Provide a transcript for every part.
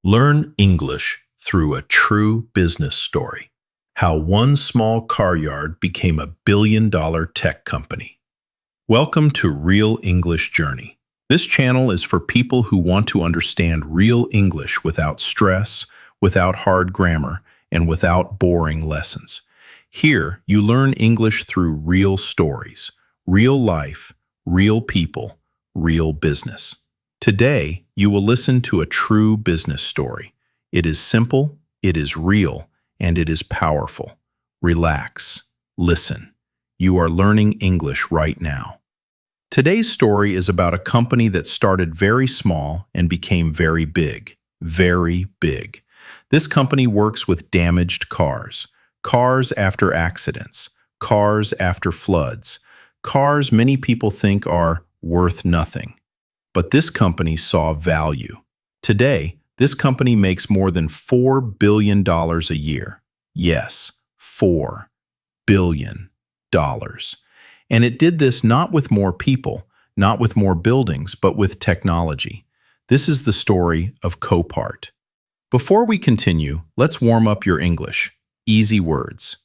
Learn English through a true business story. How one small car yard became a billion-dollar tech company. Welcome to Real English Journey. This channel is for people who want to understand real English without stress, without hard grammar, and without boring lessons. Here, you learn English through real stories, real life, real people, real business. Today, you will listen to a true business story. It is simple, it is real, and it is powerful. Relax. Listen. You are learning English right now. Today's story is about a company that started very small and became very big. Very big. This company works with damaged cars. Cars after accidents. Cars after floods. Cars many people think are worth nothing. But this company saw value. Today, this company makes more than $4 billion a year. Yes, $4 billion. And it did this not with more people, not with more buildings, but with technology. This is the story of Copart. Before we continue, let's warm up your English. Easy words.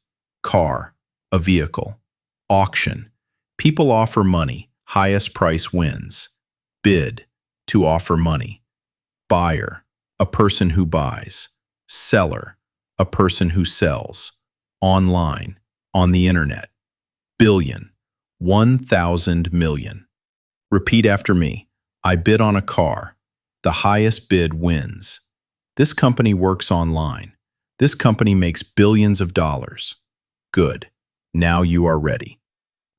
Car, a vehicle. Auction, people offer money, highest price wins. Bid, to offer money. Buyer, a person who buys. Seller, a person who sells. Online, on the internet. Billion, 1,000 million. Repeat after me. I bid on a car. The highest bid wins. This company works online. This company makes billions of dollars. Good. Now you are ready.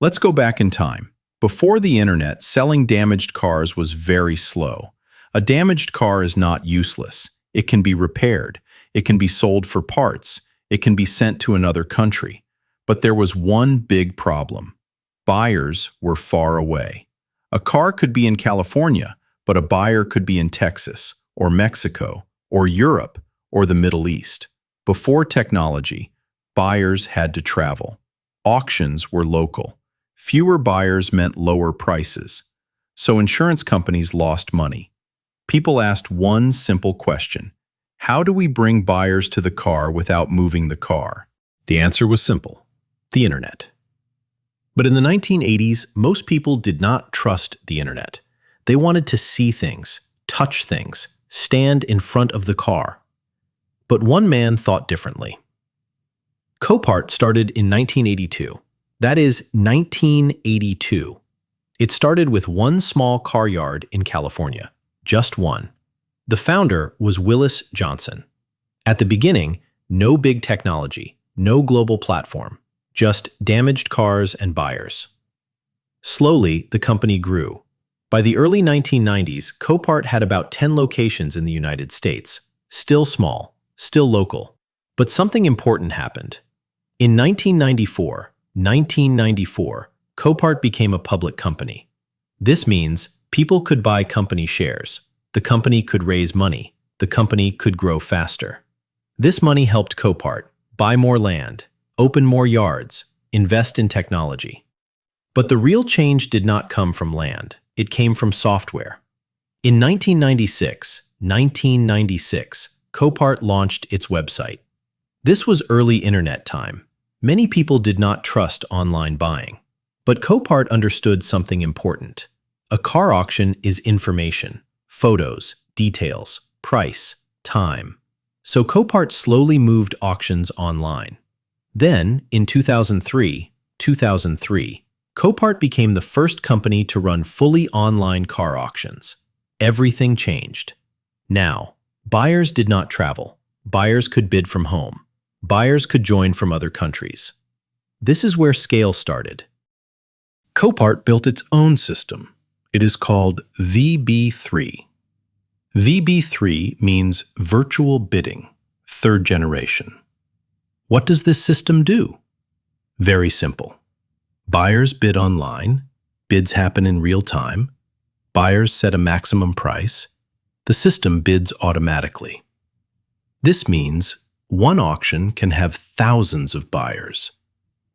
Let's go back in time. Before the internet, selling damaged cars was very slow. A damaged car is not useless. It can be repaired. It can be sold for parts. It can be sent to another country. But there was one big problem. Buyers were far away. A car could be in California, but a buyer could be in Texas, or Mexico, or Europe, or the Middle East. Before technology, buyers had to travel. Auctions were local. Fewer buyers meant lower prices. So insurance companies lost money. People asked one simple question. How do we bring buyers to the car without moving the car? The answer was simple: the internet. But in the 1980s, most people did not trust the internet. They wanted to see things, touch things, stand in front of the car. But one man thought differently. Copart started in 1982. That is 1982. It started with one small car yard in California. Just one. The founder was Willis Johnson. At the beginning, no big technology, no global platform, just damaged cars and buyers. Slowly, the company grew. By the early 1990s, Copart had about 10 locations in the United States. Still small, still local. But something important happened. In 1994, Copart became a public company. This means people could buy company shares. The company could raise money. The company could grow faster. This money helped Copart buy more land, open more yards, invest in technology. But the real change did not come from land. It came from software. In 1996, Copart launched its website. This was early internet time. Many people did not trust online buying. But Copart understood something important. A car auction is information, photos, details, price, time. So Copart slowly moved auctions online. Then, in 2003, Copart became the first company to run fully online car auctions. Everything changed. Now, buyers did not travel. Buyers could bid from home. Buyers could join from other countries. This is where scale started. Copart built its own system. It is called VB3. VB3 means virtual bidding, third generation. What does this system do? Very simple. Buyers bid online, bids happen in real time, buyers set a maximum price, the system bids automatically. This means one auction can have thousands of buyers.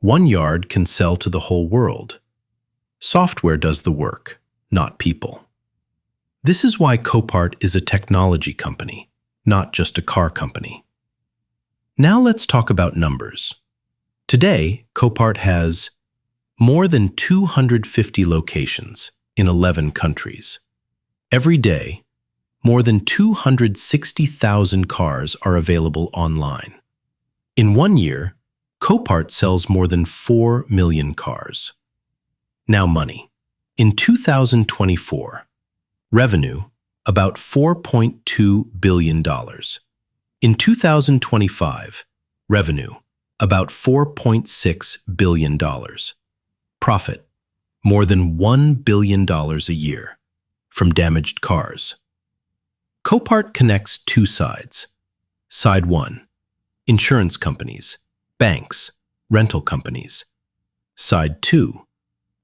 One yard can sell to the whole world. Software does the work, not people. This is why Copart is a technology company. not just a car company. Now let's talk about numbers. Today, Copart has more than 250 locations in 11 countries. Every day, more than 260,000 cars are available online. In 1 year, Copart sells more than 4 million cars. Now money. In 2024, revenue about $4.2 billion. In 2025, revenue about $4.6 billion. Profit more than $1 billion a year from damaged cars. Copart connects two sides. Side 1, insurance companies, banks, rental companies. Side 2,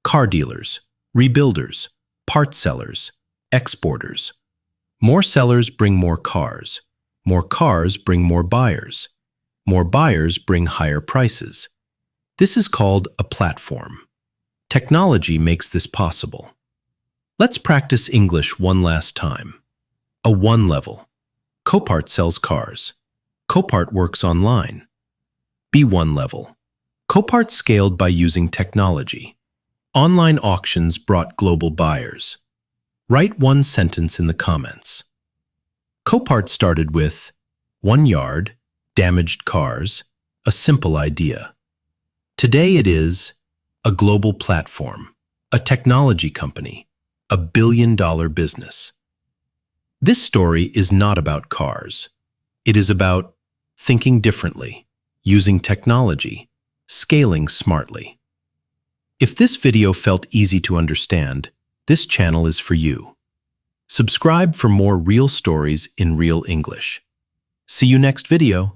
car dealers, rebuilders, part sellers, exporters. More sellers bring more cars. More cars bring more buyers. More buyers bring higher prices. This is called a platform. Technology makes this possible. Let's practice English one last time. A 1 level. Copart sells cars. Copart works online. B1 level. Copart scaled by using technology. Online auctions brought global buyers. Write one sentence in the comments. Copart started with 1 yard, damaged cars, a simple idea. Today it is a global platform, a technology company, a billion-dollar business. This story is not about cars. It is about thinking differently, using technology, scaling smartly. If this video felt easy to understand, this channel is for you. Subscribe for more real stories in real English. See you next video.